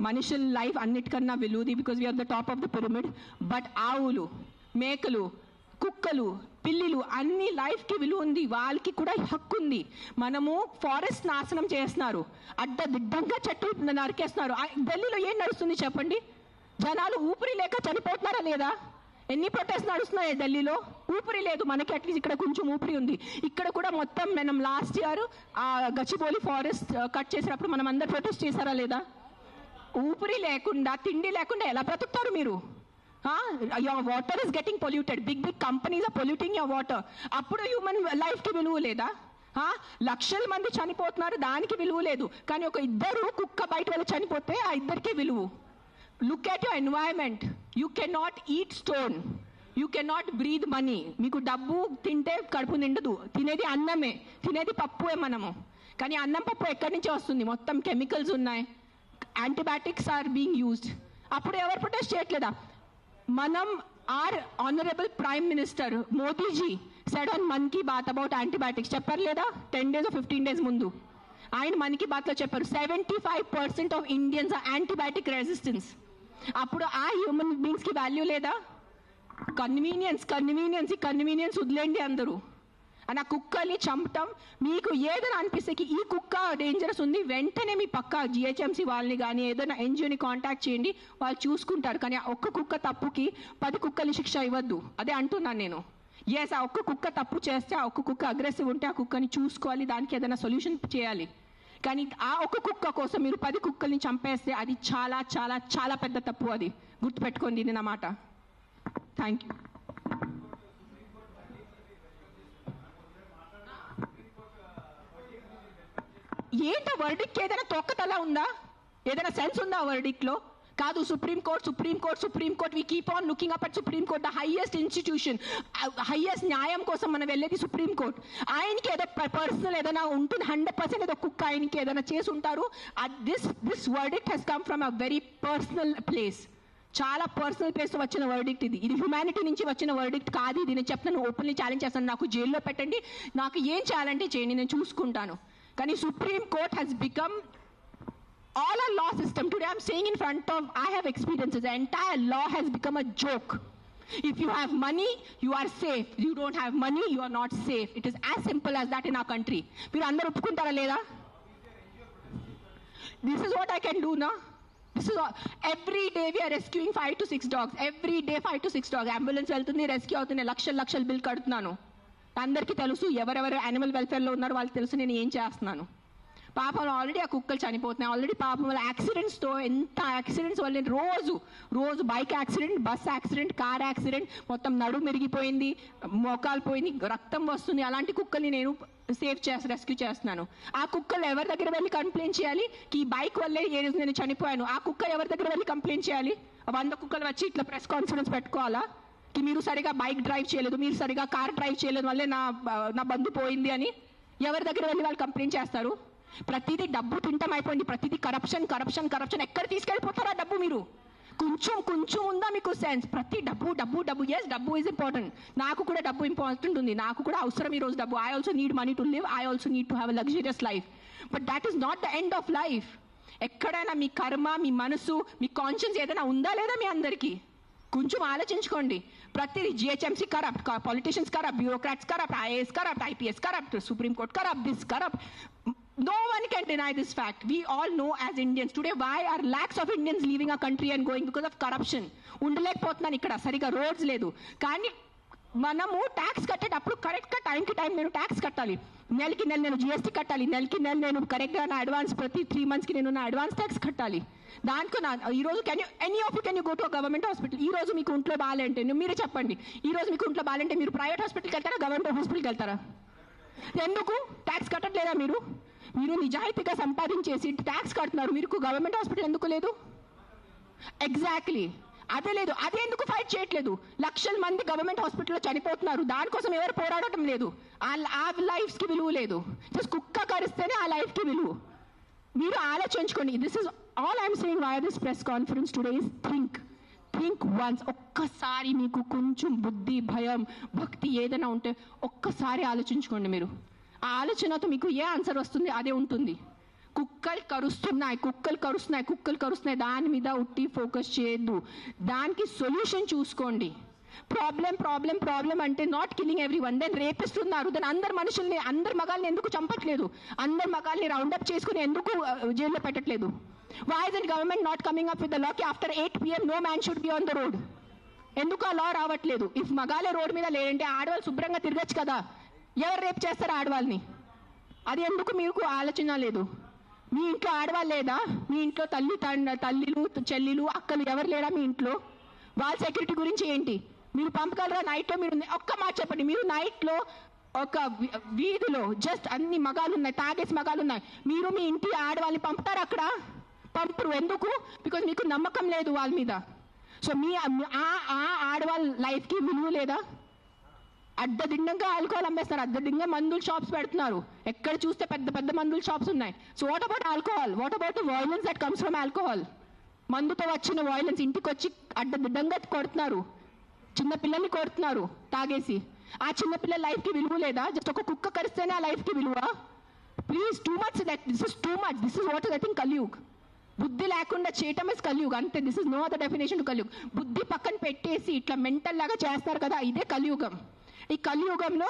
మనుషుల లైఫ్ అన్నిటికన్నా విలువది, because we're the top of the pyramid. But ఆవులు, మేకలు, కుక్కలు, పిల్లిలు అన్ని లైఫ్కి విలువ ఉంది, వాళ్ళకి కూడా హక్కు ఉంది. మనము ఫారెస్ట్ నాశనం చేస్తున్నారు, అడ్డదిడ్డంగా చెట్లు నరికేస్తున్నారు. ఢిల్లీలో ఏం నడుస్తుంది చెప్పండి? జనాలు ఊపిరి లేక చనిపోతున్నారా లేదా? ఎన్ని ప్రొటెస్ట్ నడుస్తున్నాయి ఢిల్లీలో? ఊపిరి లేదు. మనకి అట్లీస్ట్ ఇక్కడ కొంచెం ఊపిరి ఉంది. ఇక్కడ కూడా మొత్తం మనం లాస్ట్ ఇయర్ ఆ గచ్చిబౌలి ఫారెస్ట్ కట్ చేసినప్పుడు మనం అందరు ప్రొటెస్ట్ చేశారా లేదా? ఊపిరి లేకుండా, తిండి లేకుండా ఎలా బ్రతుకుతారు మీరు? Your water is getting polluted, big companies are polluting your water. అప్పుడు హ్యూమన్ లైఫ్కి విలువ లేదా? లక్షల మంది చనిపోతున్నారు, దానికి విలువ లేదు. కానీ ఒక ఇద్దరు కుక్క బయట వెళ్ళి చనిపోతే ఆ ఇద్దరికి విలువ. Look at your environment. You can not eat stone, you can not breathe money. మీకు డబ్బు తింటే కడుపు నిండదు, తినేది అన్నమే, తినేది పప్పుే మనము. కానీ అన్నం పప్పు ఎక్కడి నుంచి వస్తుంది? మొత్తం కెమికల్స్ ఉన్నాయి, యాంటీబయాటిక్స్ ఆర్ బీయింగ్ యూజ్డ్. అప్పుడు ఎవరు ప్రొటెస్ట్ చేయట్లేదా? మనం are honourable prime minister Modiji said on Mann Ki Baat about antibiotics చెప్పారు లేదా? 10 days or 15 days ముందు ఆయన మన్ కీ బాత్లో చెప్పారు 75% of Indians are antibiotic resistance. అప్పుడు ఆ హ్యూమన్ బీయింగ్స్కి వాల్యూ లేదా? కన్వీనియన్స్ వదిలేండి అందరూ. ఆ కుక్కల్ని చంపటం మీకు ఏదైనా అనిపిస్తే ఈ కుక్క డేంజరస్ ఉంది, వెంటనే మీ పక్క జిహెచ్ఎంసీ వాళ్ళని కానీ ఏదైనా ఎన్జిఓని కాంటాక్ట్ చేయండి, వాళ్ళు చూసుకుంటారు. కానీ ఒక్క కుక్క తప్పుకి 10 కుక్కల్ని శిక్ష ఇవ్వద్దు, అదే అంటున్నాను నేను. ఎస్, ఆ ఒక్క కుక్క తప్పు చేస్తే, ఆ ఒక్క కుక్క అగ్రెసివ్ ఉంటే ఆ కుక్కని చూసుకోవాలి, దానికి ఏదైనా సొల్యూషన్ చేయాలి. కానీ ఆ ఒక్క కుక్క కోసం మీరు 10 కుక్కల్ని చంపేస్తే అది చాలా చాలా చాలా పెద్ద తప్పు. అది గుర్తుపెట్టుకోండి నా మాట. Thank you. ఏంటో వర్డిక్ట్ ఏదైనా తొక్కతలా ఉందా? ఏదైనా సెన్స్ ఉందా వర్డిక్ట్లో? కాదు, Supreme Court we keep on looking up at Supreme Court, the highest institution, highest న్యాయం కోసం మనం వెళ్ళేది సుప్రీంకోర్ట్. ఆయనకి ఏదో పర్సనల్ ఏదైనా ఉంటుంది, 100% ఏదో కుక్క ఆయనకి ఏదైనా చేసి ఉంటారు. This verdict has come from a very personal place, చాలా పర్సనల్ ప్లేస్ వచ్చిన వర్డిక్ట్ ఇది. ఇది హ్యుమానిటీ నుంచి వచ్చిన వర్డిక్ట్ కాదు. ఇది నేను చెప్తాను, ఓపెన్లీ ఛాలెంజ్ చేస్తాను. నాకు జైల్లో పెట్టండి, నాకు ఏం చేయాలంటే చేయండి, నేను చూసుకుంటాను. కానీ supreme court has become all our law system. Today I'm saying in front of, I have experiences, the entire law has become a joke. If you have money, you are safe. You don't have money, you are not safe. It is as simple as that in our country. మీరు అందరూ ఒప్పుకుంటారా లేదా? This is what I can do now. This is all. Every day we are rescuing 5 to 6 dogs. Every day 5 to 6 dogs. Ambulance వెళ్తుంది, rescue అవుతుంది, లక్షల bill కడుతున్నాను. అందరికీ తెలుసు, ఎవరెవరు యానిమల్ వెల్ఫేర్లో ఉన్నారో వాళ్ళకి తెలుసు నేను ఏం చేస్తున్నాను. పాపం ఆల్రెడీ ఆ కుక్కలు చనిపోతున్నాయి. ఆల్రెడీ పాపం వల్ల యాక్సిడెంట్స్తో, ఎంత యాక్సిడెంట్స్ వల్ల రోజు bike accident, bus accident, car accident, మొత్తం నడుము మెరిగిపోయింది, మోకాలు పోయింది, రక్తం వస్తుంది. అలాంటి కుక్కల్ని నేను రెస్క్యూ చేస్తున్నాను. ఆ కుక్కలు ఎవరి దగ్గర వెళ్ళి కంప్లైంట్ చేయాలి? ఈ బైక్ వల్లే నేను చనిపోయాను. ఆ కుక్క ఎవరి దగ్గర వెళ్ళి కంప్లైంట్ చేయాలి? 100 కుక్కలు వచ్చి ఇట్లా ప్రెస్ కాన్ఫరెన్స్ పెట్టుకోవాలా? మీరు సరిగా బైక్ డ్రైవ్ చేయలేదు, మీరు సరిగా కార్ డ్రైవ్ చేయలేదు వల్లే నా బంధు పోయింది అని ఎవరి దగ్గర వెళ్ళి వాళ్ళు కంప్లైంట్ చేస్తారు? ప్రతిదీ డబ్బు తింటం అయిపోయింది, ప్రతిదీ కరప్షన్. ఎక్కడ తీసుకెళ్ళిపోతారా డబ్బు? మీరు కొంచెం ఉందా మీకు సెన్స్? ప్రతి డబ్బు. ఎస్, డబ్బు ఈజ్ ఇంపార్టెంట్. నాకు కూడా డబ్బు ఇంపార్టెంట్ ఉంది, నాకు కూడా అవసరం ఈరోజు డబ్బు. I also need money to live, I also need to have a luxurious life. But that is not the end of life. ఎక్కడైనా మీ కర్మ, మీ మనసు, మీ కాన్షియన్స్ ఏదైనా ఉందా లేదా మీ అందరికీ? కొంచెం ఆలోచించుకోండి. ప్రతిదీ GHMC corrupt, politicians corrupt, bureaucrats corrupt, IAS corrupt, IPS corrupt, supreme court corrupt, this corrupt. No one can deny this fact. We all know as Indians today why are lakhs of Indians leaving our country and going because of corruption. ఉండలేకపోతున్నాను ఇక్కడ, సరిగా roads లేదు. కానీ మనము tax కట్టేటప్పుడు కరెక్ట్గా టైంకి time నేను tax కట్టాలి. నెలకి నెల నేను జిఎస్టీ కట్టాలి, నెలకి నెల నేను కరెక్ట్గా నా అడ్వాన్స్, ప్రతి 3 monthsకి నేను నా అడ్వాన్స్ ట్యాక్స్ కట్టాలి. దానికి ఈరోజు any of you can you go to government hospital. ఈ రోజు మీకు ఒంట్లో బాగాలంటే మీరే చెప్పండి, ఈ రోజు మీకు ఒంట్లో బాగాలంటే మీరు ప్రైవేట్ హాస్పిటల్కి వెళ్తారా, గవర్నమెంట్ హాస్పిటల్కి వెళ్తారా? ఎందుకు? ట్యాక్స్ కట్టట్లేదా మీరు? మీరు నిజాయితీగా సంపాదించేసి ట్యాక్స్ కడుతున్నారు, మీకు గవర్నమెంట్ హాస్పిటల్ ఎందుకు లేదు? ఎగ్జాక్ట్లీ అదే లేదు. అదే ఎందుకు ఫైట్ చేయట్లేదు? లక్షల మంది గవర్నమెంట్ హాస్పిటల్లో చనిపోతున్నారు, దానికోసం ఎవరు పోరాడటం లేదు. ఆ లైఫ్స్కి విలువ లేదు. జస్ట్ కుక్క కరిస్తేనే ఆ లైఫ్కి విలువ. మీరు ఆలోచించుకోండి. This is all I'm saying why this press conference today is think once. ఒక్కసారి మీకు కొంచెం బుద్ధి, భయం, భక్తి ఏదైనా ఉంటే ఒక్కసారి ఆలోచించుకోండి. మీరు ఆ ఆలోచనతో మీకు ఏ ఆన్సర్ వస్తుంది అదే ఉంటుంది. కుక్కలు కరుస్తున్నాయి, దాని మీద ఉట్టి ఫోకస్ చేయొద్దు. దానికి సొల్యూషన్ చూసుకోండి. ప్రాబ్లం అంటే not killing everyone. Then rapist ఉన్నారు, దెన్ అందరు మనుషుల్ని, అందరు మగాల్ని ఎందుకు చంపట్లేదు? అందరు మగాల్ని రౌండప్ చేసుకుని ఎందుకు జైల్లో పెట్టట్లేదు? Why is the government not coming up with the law కి after 8 PM no man should be on the road? ఎందుకు ఆ లా రావట్లేదు? ఇఫ్ మగాలే రోడ్ మీద లేదంటే ఆడవాళ్ళు శుభ్రంగా తిరగచ్చు కదా. ఎవరు రేపు చేస్తారు ఆడవాళ్ళని? అది ఎందుకు మీకు ఆలోచన లేదు? మీ ఇంట్లో ఆడవాళ్ళు లేదా? మీ ఇంట్లో తల్లిలు చెల్లిలు అక్కలు ఎవరు లేరా మీ ఇంట్లో? వాళ్ళ సెక్యూరిటీ గురించి ఏంటి? మీరు పంపగలరా నైట్లో? మీరు ఒక్క మాట చెప్పండి, మీరు నైట్లో ఒక వీధిలో జస్ట్ అన్ని మగాలు ఉన్నాయి, తాగేసి మగాలు ఉన్నాయి, మీరు మీ ఇంటి ఆడవాళ్ళని పంపుతారు అక్కడ? పంపరు. ఎందుకు? బికాజ్ మీకు నమ్మకం లేదు వాళ్ళ మీద. సో మీ ఆడవాళ్ళ లైఫ్కి విలువ లేదా? అడ్డదిడ్డంగా ఆల్కహాల్ అమ్మేస్తున్నారు, అడ్డదిడ్డంగా మందుల షాప్స్ పెడుతున్నారు. ఎక్కడ చూస్తే పెద్ద పెద్ద మందుల షాప్స్ ఉన్నాయి. So what about alcohol? What about the violence that comes from alcohol? మందుతో వచ్చిన వైలెన్స్ ఇంటికి వచ్చి అడ్డదిడ్డంగా కొడుతున్నారు, చిన్న పిల్లల్ని కొడుతున్నారు తాగేసి. ఆ చిన్న పిల్లల లైఫ్కి విలువ లేదా? జస్ట్ ఒక కుక్క కరిస్తేనే ఆ లైఫ్కి విలువ? Please, too much. This is too much. This is what I think Kaliyug. బుద్ధి లేకుండా చేయటం ఇస్ కలియుగ్ అంతే. This is no other definition to Kaliyug. బుద్ధి పక్కన పెట్టేసి ఇట్లా మెంటల్ లాగా చేస్తారు కదా, ఇదే కలియుగం. ఈ కలియుగంలో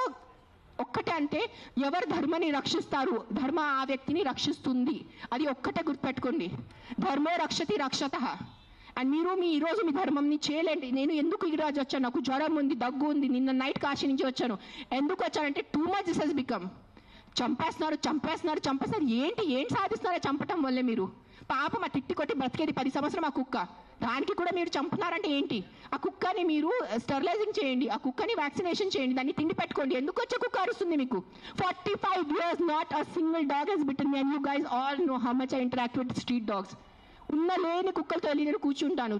ఒక్కటే అంటే ఎవరు ధర్మాన్ని రక్షిస్తారు? ధర్మ ఆ వ్యక్తిని రక్షిస్తుంది. అది ఒక్కటే గుర్తుపెట్టుకోండి. ధర్మో రక్షతి రక్షతః. అండ్ మీరు ఈరోజు మీ ధర్మంని చేయలేండి. నేను ఎందుకు ఈరోజు వచ్చాను? నాకు జ్వరం ఉంది, దగ్గు ఉంది, నిన్న నైట్ కాశీ నుంచి వచ్చాను. ఎందుకు వచ్చానంటే too much this has become. చంపేస్తున్నారు. ఏంటి సాధిస్తున్నారో చంపటం వల్లే? మీరు పాపం ఆ తిట్టి కొట్టి బ్రతికేది 10 సంవత్సరం ఆ కుక్క, దానికి కూడా మీరు చంపుతున్నారంటే ఏంటి? ఆ కుక్కని మీరు స్టెరిలైజింగ్ చేయండి, ఆ కుక్కని వ్యాక్సినేషన్ చేయండి, దాన్ని తిండి పెట్టుకోండి. ఎందుకు వచ్చే కుక్క అరుస్తుంది మీకు? 45 years not a single dog has bitten me. And you guys all know how much I interact with street dogs. లేని కుక్కలతో వెళ్ళి నేను కూర్చుంటాను,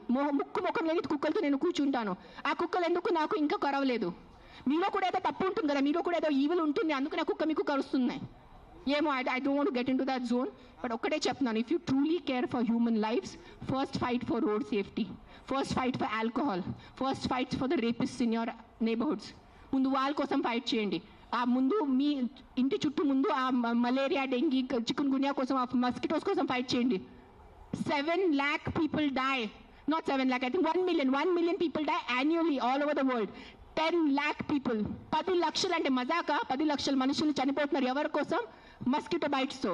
ముఖం లేని కుక్కలతో నేను కూర్చుంటాను. ఆ కుక్కలు ఎందుకు నాకు ఇంకా కరవలేదు? మీలో కూడా ఏదో తప్పు ఉంటుంది కదా, మీలో కూడా ఏదో ఈవిల్ ఉంటుంది, అందుకు నా కుక్క మీకు కరుస్తున్నాయి ఏమో. I don't want to get into that zone. But ఒక్కటే చెప్తున్నాను, if you truly care for human lifes, first fight for road safety, first fight for alcohol, first fight for the rapist in your neighbourhoods. ముందు వాళ్ళ కోసం fight చేయండి. ఆ ముందు మీ ఇంటి చుట్టూ ముందు ఆ మలేరియా, డెంగీ, చికున్ గున్యా కోసం, ఆ మస్కిటోస్ కోసం ఫైట్ చేయండి. 7 lakh people die, not 7 lakh, I think 1 million people die annually all over the world. 10 lakh people, 10 లక్షలు అంటే మజాక? 10 లక్షల మనుషులు చనిపోతున్నారు ఎవరి కోసం? మస్కిటో బైట్స్తో.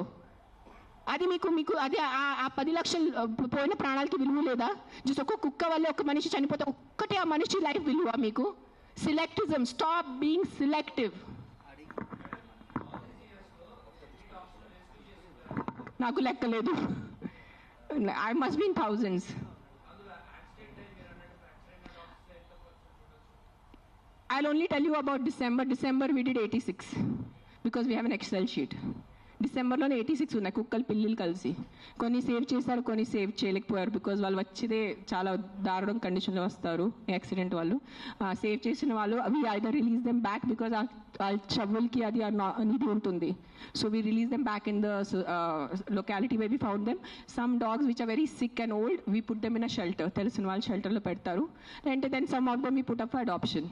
అది మీకు అది ఆ 10 లక్షలు పోయిన ప్రాణాలకి విలువ లేదా? జస్ట్ ఒక కుక్క వల్ల ఒక మనిషి చనిపోతే ఒక్కటే ఆ మనిషి లైఫ్ విలువ మీకు? సిలెక్టిజం, స్టాప్ బీయింగ్ సిలెక్టివ్. నాకు లెక్కలేదు, I must be in thousands. I'll only tell you about December. December we did 86 because we have an Excel sheet. డిసెంబర్లోనే 86 ఉన్నాయి కుక్కలు పిల్లులు కలిసి. కొన్ని సేవ్ చేశారు, కొన్ని సేవ్ చేయలేకపోయారు బికాజ్ వాళ్ళు వచ్చేదే చాలా దారుణం కండిషన్లో వస్తారు యాక్సిడెంట్ వాళ్ళు. సేవ్ చేసిన వాళ్ళు we either release them back because ఆ చవ్వులకి అది ఇది ఉంటుంది. So we release them back in the locality way we found them. Some dogs which are very sick and old we put them in a shelter, తెలిసిన వాళ్ళు షెల్టర్లో పెడతారు. అంటే then some of them we put up for adoption.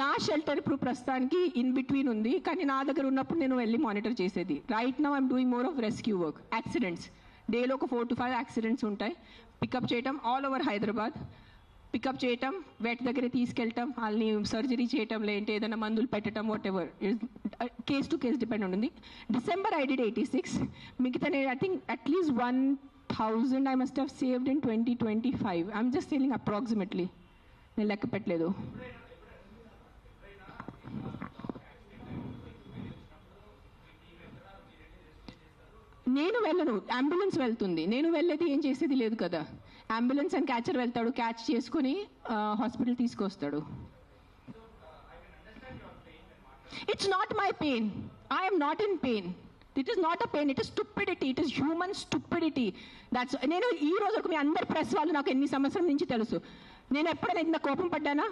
నా shelter ఇప్పుడు ప్రస్తుతానికి in between ఉంది, కానీ నా దగ్గర ఉన్నప్పుడు నేను వెళ్ళి మానిటర్ చేసేది. Right now I'm doing more of rescue work. Accidents డేలో ఒక 4 to 5 యాక్సిడెంట్స్ ఉంటాయి. పికప్ చేయటం ఆల్ ఓవర్ హైదరాబాద్, పికప్ చేయటం, వెట్ దగ్గర తీసుకెళ్ళటం, వాళ్ళని సర్జరీ చేయటం, లేదంటే ఏదైనా మందులు పెట్టడం, whatever case to case depend ఉంటుంది. December I did 86. మిగతా నేను I think at least 1000 I must have saved in 2025. I'm just telling approximately, నేను లెక్క పెట్టలేదు. నేను వెళ్ళను, అంబులెన్స్ వెళ్తుంది. నేను వెళ్ళేది ఏం చేసేది లేదు కదా. అంబులెన్స్ అండ్ క్యాచర్ వెళ్తాడు, క్యాచ్ చేసుకుని హాస్పిటల్ తీసుకొస్తాడు. It's not my pain, I'm not in pain. It is not a pain, it is stupidity, it is human stupidity. That's నేను ఈ రోజు వరకు మీ అందరి ప్రెస్ వాళ్ళు నాకు ఎన్ని సంవత్సరం నుంచి తెలుసు. నేను ఎప్పుడైనా ఇంత కోపం పడ్డానా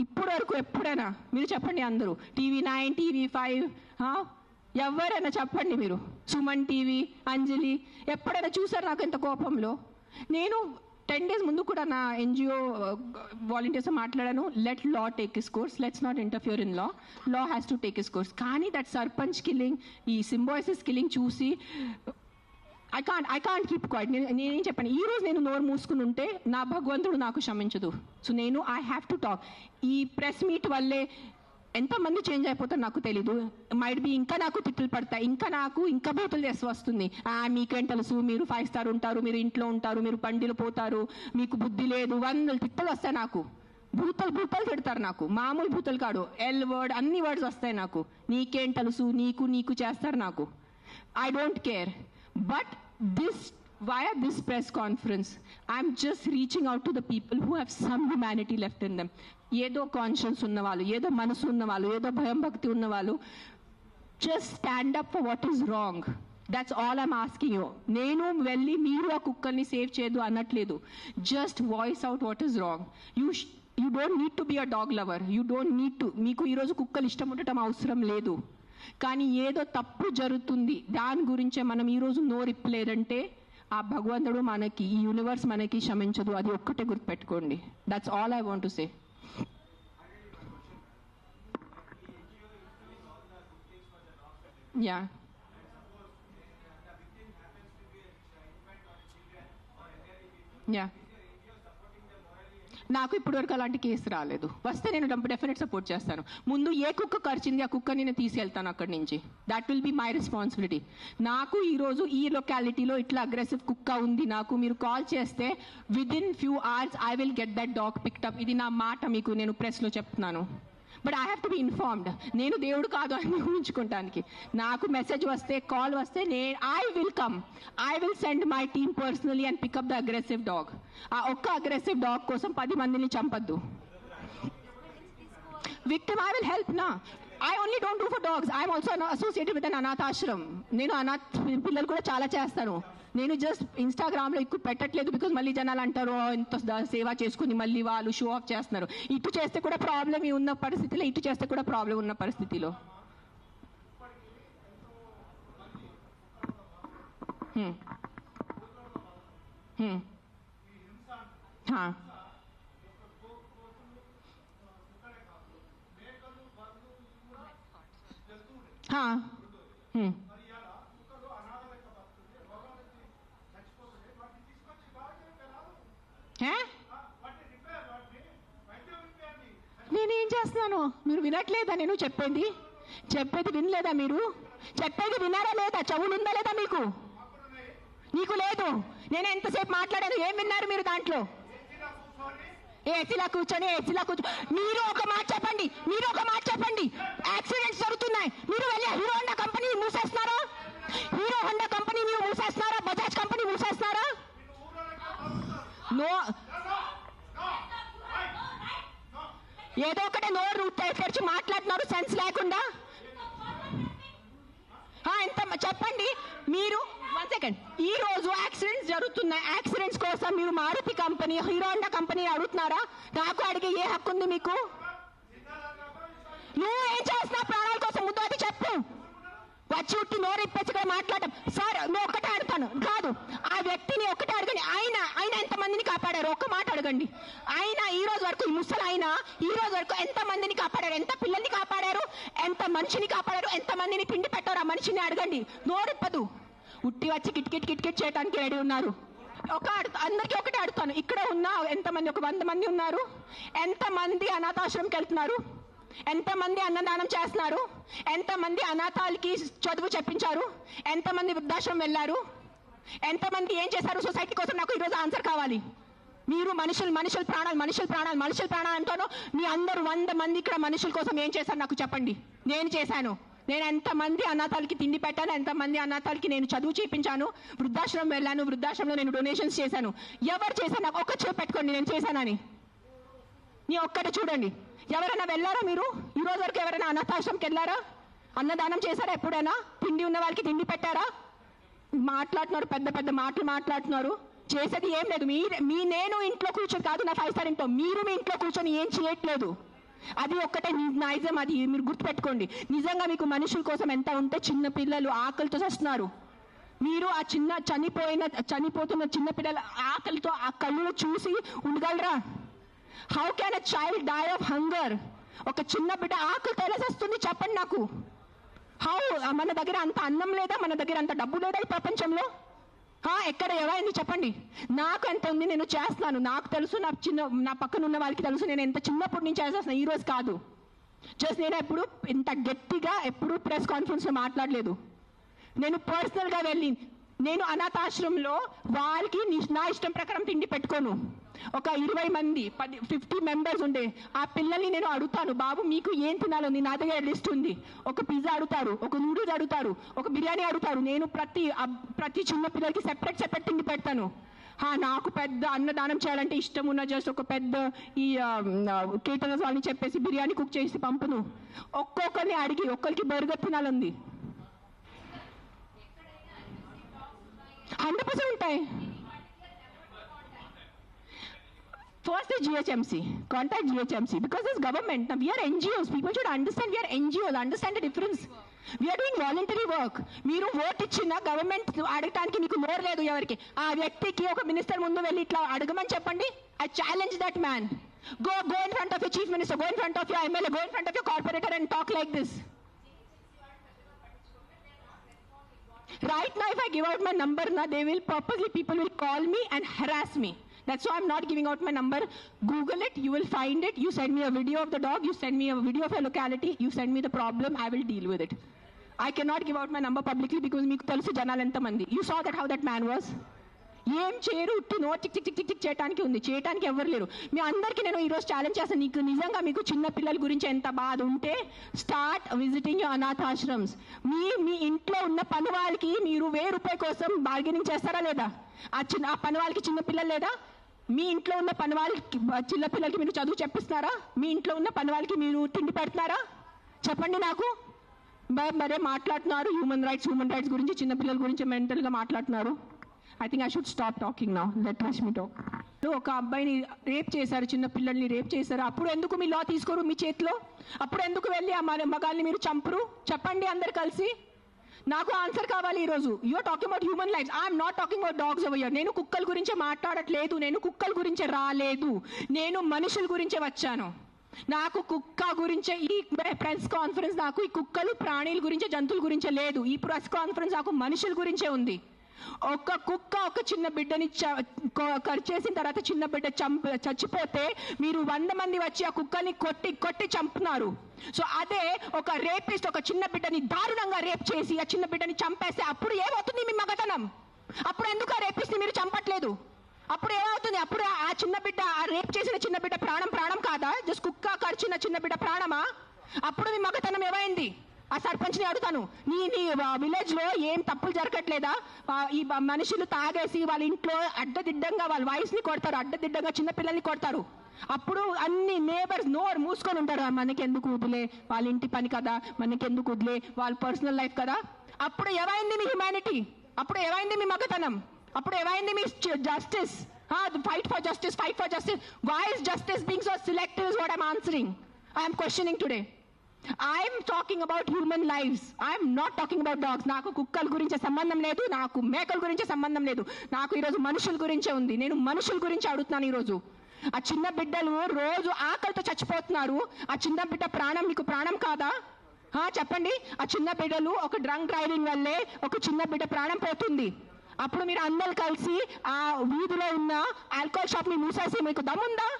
ఇప్పటి వరకు? ఎప్పుడైనా మీరు చెప్పండి. అందరూ TV9, TV5 ఎవరైనా చెప్పండి. మీరు సుమన్ టీవీ, అంజలి ఎప్పుడైనా చూసారు నాకు ఎంత కోపంలో? నేను 10 days ముందు కూడా నా NGO వాలంటీర్స్ మాట్లాడాను. Let law take his course, let's not interfere in law, law has to take his course. కానీ దట్ సర్పంచ్ కిల్లింగ్, ఈ సింబాయిసిస్ కిల్లింగ్ చూసి ఐ కాంట్ కీప్ క్వైట్. నేనేం చెప్పాను, ఈ రోజు నేను నోరు మూసుకుని ఉంటే నా భగవంతుడు నాకు క్షమించదు. సో నేను ఐ హ్యావ్ టు టాక్. ఈ ప్రెస్ మీట్ వల్లే ఎంతమంది చేంజ్ అయిపోతారు నాకు తెలీదు. మైట్ బి ఇంకా నాకు తిట్లు పడతాయి, ఇంకా బూతులు చేసి వస్తుంది. మీకేం తెలుసు, మీరు 5 స్టార్ ఉంటారు, మీరు ఇంట్లో ఉంటారు, మీరు బండిలో పోతారు, మీకు బుద్ధి లేదు, 100 తిట్టలు వస్తాయి నాకు. భూతలు తిడతారు నాకు, మామూలు భూతలు కాదు, ఎల్ వర్డ్ అన్ని వర్డ్స్ వస్తాయి నాకు. నీకేం తెలుసు, నీకు చేస్తారు నాకు. I don't care. But via this press conference, I'm just reaching out to the people who have some humanity left in them. ఏదో కాన్షియన్స్ ఉన్నవాళ్ళు, ఏదో మనసు ఉన్నవాళ్ళు, ఏదో భయం భక్తి ఉన్నవాళ్ళు, just stand up for what is wrong. That's all I'm asking you. నేను వెళ్ళి మీరు ఆ కుక్కల్ని సేవ్ చేయదు అనట్లేదు. Just voice out what is wrong. You don't need to be a dog lover. You don't need to. మీకు ఈరోజు కుక్కలు ఇష్టం ఉండటం అవసరం లేదు. కానీ ఏదో తప్పు జరుగుతుంది, దాని గురించే మనం ఈరోజు నోరిప్పలేదంటే ఆ భగవంతుడు మనకి, ఈ యూనివర్స్ మనకి క్షమించదు. అది ఒక్కటే గుర్తుపెట్టుకోండి. That's all I want to say. Yeah, yeah, నాకు ఇప్పటివరకు అలాంటి కేసు రాలేదు. వస్తే నేను డెఫినెట్ సపోర్ట్ చేస్తాను. ముందు ఏ కుక్క కరిచింది ఆ కుక్క నేను తీసుకెళ్తాను అక్కడి నుంచి. That will be my responsibility. నాకు ఈరోజు ఈ లొకాలిటీలో ఇట్లా అగ్రెసివ్ కుక్క ఉంది, నాకు మీరు కాల్ చేస్తే within few hours I will get that dog picked. ఇది నా మాట, మీకు నేను ప్రెస్లో చెప్తున్నాను. But I have to be informed. నేను దేవుడు కాదు అని ఊహించుకోవటానికి. నాకు మెసేజ్ వస్తే, కాల్ వస్తే I will come. I will send my team personally and pick up the aggressive dog. ఆ ఒక్క అగ్రెసివ్ డాగ్ కోసం 10 మందిని చంపద్దు. విక్టిమ్ ఐ విల్ హెల్ప్ నా. I only don't do for dogs. I am also associated with an anath ashram. నేను అనాథ్ పిల్లలు కూడా చాలా చేస్తాను. నేను జస్ట్ ఇన్స్టాగ్రామ్లో ఎక్కువ పెట్టట్లేదు, బికాజ్ మళ్ళీ జనాలు అంటారు ఇంత సేవ చేసుకుని మళ్ళీ వాళ్ళు షో ఆఫ్ చేస్తున్నారు. ఇటు చేస్తే కూడా ప్రాబ్లం ఉన్న పరిస్థితిలో, ఇటు చేస్తే కూడా ప్రాబ్లం ఉన్న పరిస్థితిలో. నేనేం చేస్తున్నాను? మీరు వినట్లేదా? నేను చెప్పేది వినలేదా? మీరు చెప్పేది విన్నారా లేదా? చెవులు ఉందా లేదా మీకు? నీకు లేదు. నేను ఎంతసేపు మాట్లాడాను, ఏం విన్నారు మీరు దాంట్లో? ఏసీలా కూర్చొని మీరు ఒక మాట చెప్పండి. యాక్సిడెంట్స్ జరుగుతున్నాయి, మీరు వెళ్ళి హీరో హోండా కంపెనీ మూసేస్తున్నారా? బజాజ్ కంపెనీ మూసేస్తున్నారా? నో, ఏదో ఒకటే నోరు తెరిచి మాట్లాడుతున్నారు సెన్స్ లేకుండా. ఎంత చెప్పండి మీరు. 1 సెకండ్. ఈ రోజు యాక్సిడెంట్స్ జరుగుతున్నాయి. యాక్సిడెంట్స్ కోసం మీరు Maruti company, Hero Honda company అడుగుతున్నారా? నాకు అడిగే ఏ హక్కు ఉంది మీకు? నువ్వు ఏం చేస్తున్నావు ప్రాణాల కోసం? ముందు అది చెప్పు. వచ్చి ఉట్టి నోరు ఇప్పేసి మాట్లాడటం. సార్ నువ్వు ఒక్కటే అడుగుతాను కాదు, ఆ వ్యక్తిని ఒక్కటే అడగండి. ఆయన ఎంతమందిని కాపాడారు? ఒక్క మాట అడగండి. ఆయన ఈ రోజు వరకు, ఈ ముసలి ఆయన ఈ రోజు వరకు ఎంతమందిని కాపాడారు? ఎంత పిల్లల్ని కాపాడారు? ఎంత మనిషిని కాపాడారు? ఎంతమందిని పిండి పెట్టారు? ఆ మనిషిని అడగండి. నోరిప్పదు. ఉట్టి వచ్చి కిట్కిట్ చేయడానికి రెడీ ఉన్నారు. అందరికీ ఒకటే అడుగుతాను, ఇక్కడ ఉన్న ఎంతమంది, ఒక 100 మంది ఉన్నారు. ఎంతమంది అనాథాశ్రమంకి వెళ్తున్నారు? ఎంతమంది అన్నదానం చేస్తున్నారు? ఎంతమంది అనాథాలకి చదువు చెప్పించారు? ఎంతమంది వృద్ధాశ్రమం వెళ్ళారు? ఎంతమంది ఏం చేశారు సొసైటీ కోసం? నాకు ఈరోజు ఆన్సర్ కావాలి. మీరు మనుషుల ప్రాణాలు అంటాను. మీ అందరూ 100 మంది ఇక్కడ మనుషుల కోసం ఏం చేశారు నాకు చెప్పండి. నేను చేశాను. నేను ఎంతమంది అనాథాలకి తిండి పెట్టాను? ఎంతమంది అనాథాలకి నేను చదువు చేయించాను? వృద్ధాశ్రమం వెళ్ళాను, వృద్ధాశ్రమంలో నేను డొనేషన్స్ చేశాను. ఎవరు చేశాను? నాకు ఒక్క చూపు పెట్టుకోండి నేను చేశానని. నీ ఒక్కటి చూడండి. ఎవరైనా వెళ్ళారా మీరు? ఈ రోజు వరకు ఎవరైనా అనాథాశ్రమంకి వెళ్ళారా? అన్నదానం చేశారా ఎప్పుడైనా? తిండి ఉన్న వాళ్ళకి తిండి పెట్టారా? మాట్లాడుతున్నారు, పెద్ద మాటలు మాట్లాడుతున్నారు. చేసేది ఏం లేదు. నేను ఇంట్లో కూర్చొని కాదు, నా 5 స్టార్ ఇంట్లో, మీరు మీ ఇంట్లో కూర్చొని ఏం చేయట్లేదు. అది ఒక్కటే నైజం. అది మీరు గుర్తుపెట్టుకోండి. నిజంగా మీకు మనుషుల కోసం ఎంత ఉంటే, చిన్న పిల్లలు ఆకలితో వస్తున్నారు. మీరు ఆ చనిపోతున్న చిన్న పిల్లల ఆకలితో ఆ కళ్ళు చూసి ఉండగలరా? How can a child die of hunger? ఒక చిన్న బిడ్డ ఆకలితో ఎలా వస్తుంది చెప్పండి నాకు. హౌ? మన దగ్గర అంత అన్నం లేదా? మన దగ్గర అంత డబ్బు లేదా ఈ ప్రపంచంలో? ఎక్కడ ఏమైంది చెప్పండి. నాకు ఎంత ఉంది, నేను చేస్తున్నాను, నాకు తెలుసు, నా పక్కన ఉన్న వాళ్ళకి తెలుసు, నేను ఎంత చిన్నప్పటి నుంచి చేసేస్తున్నాను, ఈ రోజు కాదు. జస్ట్ నేను ఎప్పుడు ఇంత గట్టిగా ఎప్పుడు ప్రెస్ కాన్ఫరెన్స్లో మాట్లాడలేదు. నేను పర్సనల్గా వెళ్ళి నేను అనాథాశ్రమంలో వాళ్ళకి నా ఇష్టం ప్రకారం తిండి పెట్టుకోను. ఒక 20 మంది 50 మెంబర్స్ ఉండే ఆ పిల్లల్ని నేను అడుగుతాను, బాబు మీకు ఏం తినాలని, నా దగ్గర లిస్ట్ ఉంది. ఒక పిజ్జా అడుగుతారు, ఒక నూడిల్స్ అడుగుతారు, ఒక బిర్యానీ అడుగుతారు. నేను ప్రతి చిన్న పిల్లలకి సెపరేట్ తిండి పెడతాను. నాకు పెద్ద అన్నదానం చేయాలంటే ఇష్టం ఉన్న జస్ట్ ఒక పెద్ద ఈ కేటరర్స్ వాళ్ళని చెప్పేసి బిర్యానీ కుక్ చేసి పంపును. ఒక్కొక్కరిని అడిగి ఒక్కరికి బర్గర్ తినాలంది. 100% ఉంటాయి. First is GHMC. Contact GHMC because it's government. Now we are NGOs. People should understand we are NGOs. Understand the difference. We are doing voluntary work. మీరు ఓట్ ఇచ్చిన గవర్నమెంట్ అడగటానికి మీకు నోరు లేదు ఎవరికి. ఆ వ్యక్తికి ఒక మినిస్టర్ ముందు వెళ్ళి ఇట్లా అడగమని చెప్పండి. I challenge that man. Go in front of your chief minister. Go in front of your MLA. Go in front of your corporator and talk like this. Right now, if I give out my number, people will call me and harass me. That's why I'm not giving out my number. Google it, you will find it. You send me a video of the dog, you send me a video of your locality, you send me the problem, I will deal with it. I cannot give out my number publicly because meeku telusu janalu enta mandi. You saw that how that man was. ఏం చేయరు, ఉట్టి no tick tick tick tick చేయడానికి ఉంది, చేయడానికి ఎవరు లేరు. మీ అందరికీ నేను ఈరోజు ఛాలెంజ్ చేస్తాను, నీకు నిజంగా మీకు చిన్న పిల్లల గురించి ఎంత బాధ ఉంటే స్టార్ట్ విజిటింగ్ యువర్ అనాథాశ్రమ్స్. మీ ఇంట్లో ఉన్న పని వాళ్ళకి మీరు ₹1000 కోసం బార్గెనింగ్ చేస్తారా లేదా? ఆ పని వాళ్ళకి చిన్న పిల్లలు లేదా? మీ ఇంట్లో ఉన్న పని వాళ్ళకి చిన్న పిల్లలకి మీరు చదువు చెప్పిస్తున్నారా? మీ ఇంట్లో ఉన్న పని వాళ్ళకి మీరు తిండి పెడుతున్నారా? చెప్పండి నాకు. మరే మాట్లాడుతున్నారు హ్యూమన్ రైట్స్ గురించి, చిన్న పిల్లల గురించి మెంటల్గా మాట్లాడుతున్నారు. I think I should stop talking now. Let me talk. ఒక అబ్బాయిని రేప్ చేశారు, చిన్న పిల్లల్ని రేప్ చేశారు. అప్పుడు ఎందుకు మీ లా తీసుకోరు మీ చేతిలో? అప్పుడు ఎందుకు వెళ్ళి ఆ మగాల్ని మీరు చంపరు? చెప్పండి అందరు కలిసి. నాకు ఆన్సర్ కావాలి ఈరోజు. You're talking about human lives. I'm not talking about dogs over here. నేను కుక్కల గురించే మాట్లాడట్లేదు, నేను కుక్కల గురించే రాలేదు, నేను మనుషుల గురించే వచ్చాను. నాకు కుక్క గురించే ఈ ప్రెస్ కాన్ఫరెన్స్, నాకు ఈ కుక్కలు ప్రాణుల గురించే జంతువుల గురించే లేదు. ఈ ప్రెస్ కాన్ఫరెన్స్ నాకు మనుషుల గురించే ఉంది. ఒక కుక్క ఒక చిన్న బిడ్డని కరిచేసిన తర్వాత చిన్న బిడ్డ చచ్చిపోతే మీరు 100 మంది వచ్చి ఆ కుక్కల్ని కొట్టి చంపుతున్నారు. సో అదే ఒక రేపిస్ట్ ఒక చిన్న బిడ్డని దారుణంగా రేప్ చేసి ఆ చిన్న బిడ్డని చంపేస్తే అప్పుడు ఏమవుతుంది మీ మగతనం? అప్పుడు ఎందుకు ఆ రేపిస్ట్ మీరు చంపట్లేదు? అప్పుడు ఏమవుతుంది? అప్పుడు ఆ చిన్న బిడ్డ, ఆ రేప్ చేసిన చిన్న బిడ్డ ప్రాణం కాదా? జస్ట్ కుక్క కరిచిన చిన్న బిడ్డ ప్రాణమా? అప్పుడు మీ మగతనం ఏమైంది? ఆ సర్పంచ్ని అడుగుతాను, నీ విలేజ్ లో ఏం తప్పులు జరగట్లేదా? ఈ మనుషులు తాగేసి వాళ్ళ ఇంట్లో అడ్డదిడ్డంగా వాళ్ళ వాయిస్ ని కొడతారు, అడ్డదిడ్డంగా చిన్న పిల్లల్ని కొడతారు. అప్పుడు అన్ని నేబర్స్ నోరు మూసుకొని ఉంటారు, మనకెందుకు వదిలే, వాళ్ళ ఇంటి పని కదా, మనకెందుకు వదిలే, వాళ్ళ పర్సనల్ లైఫ్ కదా. అప్పుడు ఏమైంది మీ హ్యుమానిటీ? అప్పుడు ఏమైంది మీ మగతనం? అప్పుడు ఏమైంది మీ justice? Fight for justice. Why is justice being so selective is what I'm answering. I'm questioning today. I'm talking about human lives. I'm not talking about dogs. నాకు కుక్కల గురించి సంబంధం లేదు, నాకు మేకల గురించి సంబంధం లేదు. నాకు ఈరోజు మనుషుల గురించే ఉంది. నేను మనుషుల గురించి అడుగుతున్నాను ఈరోజు. ఆ చిన్న బిడ్డలు రోజు ఆకలితో చచ్చిపోతున్నారు. ఆ చిన్న బిడ్డ ప్రాణం మీకు ప్రాణం కాదా? చెప్పండి. ఆ చిన్న బిడ్డలు ఒక డ్రంక్ డ్రైవింగ్ వల్లే ఒక చిన్న బిడ్డ ప్రాణం పోతుంది. అప్పుడు మీరు అందరు కలిసి ఆ వీధిలో ఉన్న ఆల్కహాల్ షాప్ ని మూసేసి మీకు దమ్ముందా?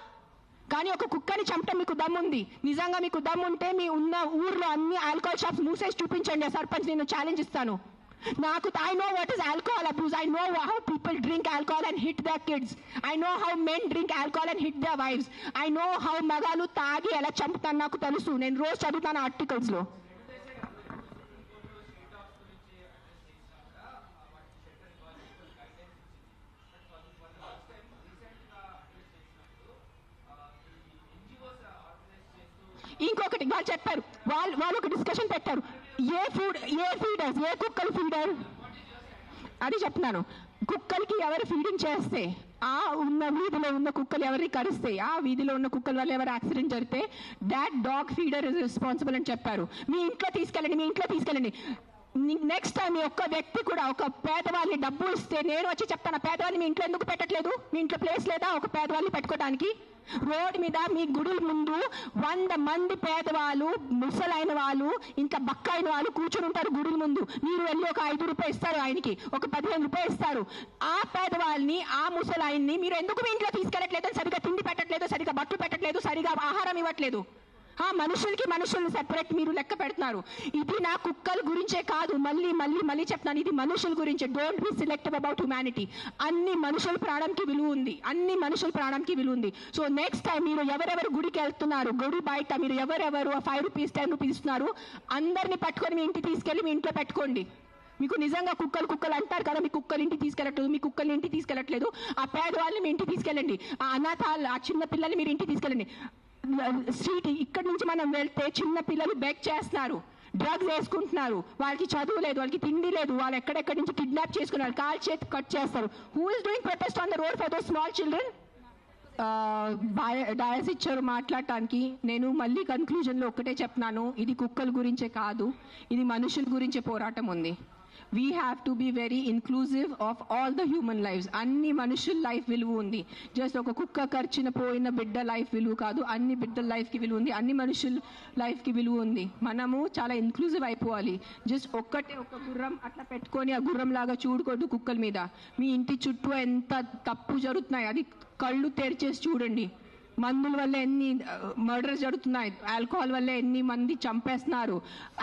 కానీ ఒక కుక్కని చంపటం మీకు దమ్ముంది. నిజంగా మీకు దమ్ముంటే మీ ఉన్న ఊర్లో అన్ని ఆల్కహాల్ షాప్స్ మూసేసి చూపించండి. సర్పంచ్ నేను ఛాలెంజ్ ఇస్తాను. I know what is alcohol abuse. I know how people drink alcohol and hit their kids. I know how men drink alcohol and hit their wives. I know how మగాలు తాగి ఎలా చంపుతాను నాకు తెలుసు. నేను రోజు చదువుతాను ఆర్టికల్స్ లో. ఇంకొకటి వాళ్ళు చెప్పారు, వాళ్ళు ఒక డిస్కషన్ పెట్టారు, ఏ కుక్కలు ఫీడర్ అది చెప్తున్నాను. కుక్కలకి ఎవరు ఫీడింగ్ చేస్తే, ఆ ఉన్న వీధిలో ఉన్న కుక్కలు ఎవరిని కరిస్తే, ఆ వీధిలో ఉన్న కుక్కల వల్ల ఎవరు యాక్సిడెంట్ జరిగితే that dog feeder is responsible అని చెప్పారు. మీ ఇంట్లో తీసుకెళ్ళండి. నెక్స్ట్ టైం మీ ఒక్క వ్యక్తి కూడా ఒక పేదవాళ్ళని డబ్బు ఇస్తే నేను వచ్చి చెప్తాను, పేదవాళ్ళని మీ ఇంట్లో ఎందుకు పెట్టట్లేదు? మీ ఇంట్లో ప్లేస్ లేదా ఒక పేదవాళ్ళని పెట్టుకోవడానికి? రోడ్ మీద మీ గుడుల ముందు 100 మంది పేదవాళ్ళు, ముసలైన వాళ్ళు, ఇంకా బక్కైన వాళ్ళు కూర్చొని ఉంటారు గుడుల ముందు. మీరు వెళ్ళి ఒక 5 రూపాయలు ఇస్తారు, ఆయనకి ఒక 15 రూపాయలు ఇస్తారు. ఆ పేదవాళ్ళని, ఆ ముసలాయన్ని మీరు ఎందుకు మీ ఇంట్లో తీసుకెళ్ళట్లేదు? సరిగా తిండి పెట్టట్లేదు, సరిగా బట్టలు పెట్టట్లేదు, సరిగా ఆహారం ఇవ్వట్లేదు. మనుషుల్ని సెపరేట్ మీరు లెక్క పెడుతున్నారు. ఇది నా కుక్కల గురించే కాదు, మళ్ళీ మళ్ళీ మళ్ళీ చెప్తాను, ఇది మనుషుల గురించే. Don't be selective about humanity. అన్ని మనుషుల ప్రాణంకి విలువ ఉంది, అన్ని మనుషుల ప్రాణంకి విలువ ఉంది. సో నెక్స్ట్ టైం మీరు ఎవరెవరు గుడికి వెళ్తున్నారు, గుడి బయట మీరు ఎవరెవరు 5 రూపీస్ 10 రూపీస్ ఇస్తున్నారు, అందరిని పట్టుకొని మీ ఇంటికి తీసుకెళ్ళి మీ ఇంట్లో పెట్టుకోండి. మీకు నిజంగా కుక్కలు అంటారు కదా, మీ కుక్కలు ఇంటికి తీసుకెళ్ళట్లేదు, మీ కుక్కల్ని ఇంటికి తీసుకెళ్ళట్లేదు, ఆ పేదవాళ్ళని మీ ఇంటికి తీసుకెళ్ళండి, ఆ అనాథాలు, ఆ చిన్న పిల్లల్ని మీరు ఇంటికి తీసుకెళ్ళండి. స్ట్రీట్ ఇక్కడ నుంచి మనం వెళ్తే చిన్న పిల్లలు బెగ్ చేస్తున్నారు, డ్రగ్స్ వేసుకుంటున్నారు, వాళ్ళకి చదువు లేదు, వాళ్ళకి తిండి లేదు, వాళ్ళు ఎక్కడెక్కడి నుంచి కిడ్నాప్ చేసుకున్నారు, కాల్ చేతి కట్ చేస్తారు. Who is doing protest on the road for those small children? Dais ఇచ్చారు మాట్లాడటానికి. నేను మళ్ళీ కన్క్లూజన్లో ఒక్కటే చెప్తున్నాను, ఇది కుక్కల గురించే కాదు, ఇది మనుషుల గురించే పోరాటం ఉంది. We have to be very inclusive of all the human lives. అన్ని మనుషుల లైఫ్ విలువ ఉంది. జస్ట్ ఒక కుక్క ఖర్చిన పోయిన బిడ్డ లైఫ్ విలువ కాదు, అన్ని బిడ్డల లైఫ్కి విలువ ఉంది, అన్ని మనుషుల లైఫ్కి విలువ ఉంది. మనము చాలా ఇన్క్లూజివ్ అయిపోవాలి. జస్ట్ ఒక గుర్రం అట్లా పెట్టుకొని ఆ గుర్రం లాగా చూడకూడదు కుక్కల మీద. మీ ఇంటి చుట్టూ ఎంత తప్పు జరుగుతున్నాయి అది కళ్ళు తెరిచేసి చూడండి. మందుల వల్ల ఎన్ని మర్డర్స్ జరుగుతున్నాయి, ఆల్కహాల్ వల్ల ఎన్ని మంది చంపేస్తున్నారు,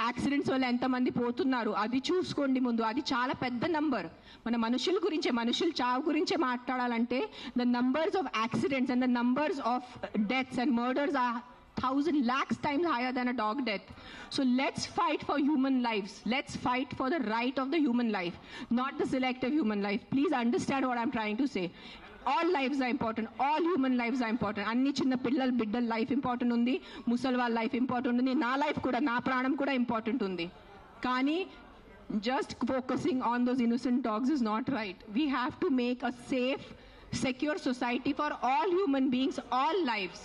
యాక్సిడెంట్స్ వల్ల ఎంతమంది పోతున్నారు, అది చూసుకోండి ముందు. అది చాలా పెద్ద నంబర్. మన మనుషుల గురించే, మనుషుల చావు గురించే మాట్లాడాలంటే the numbers of accidents and the numbers of deaths and murders are 1,000 lakhs times higher than a dog death. So let's fight for human lives. Let's fight for the right of the human life, not the selective human life. Please understand what I'm trying to say. All lives are important. All human lives are important. అన్ని చిన్న పిల్లల బిడ్డల life important ఉంది, ముసలి వాళ్ళ life important ఉంది, నా life కూడా, నా ప్రాణం కూడా ఇంపార్టెంట్ ఉంది. కానీ just focusing on those innocent dogs is not right. We have to make a safe, secure society for all human beings, all lives.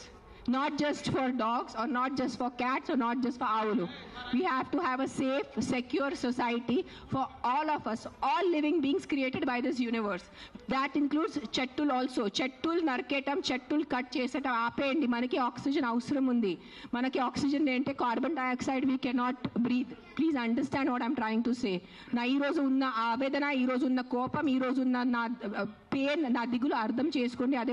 Not just for dogs or not just for cats or not just for owls. We have to have a safe, secure society for all of us, all living beings created by this universe. That includes chettul also. Chettul narketam, chettul cut చేసేటం ఆపేయండి. మనకి oxygen అవసరం ఉంది. మనకి oxygen ఏంటంటే carbon dioxide we cannot breathe. Please understand what I'm trying to say. నా ఈ రోజు ఉన్న ఆవేదన, ఈ రోజు ఉన్న కోపం, ఈ రోజు ఉన్న నా పెయిన్, నా దిగులు అర్థం చేసుకోండి. అదే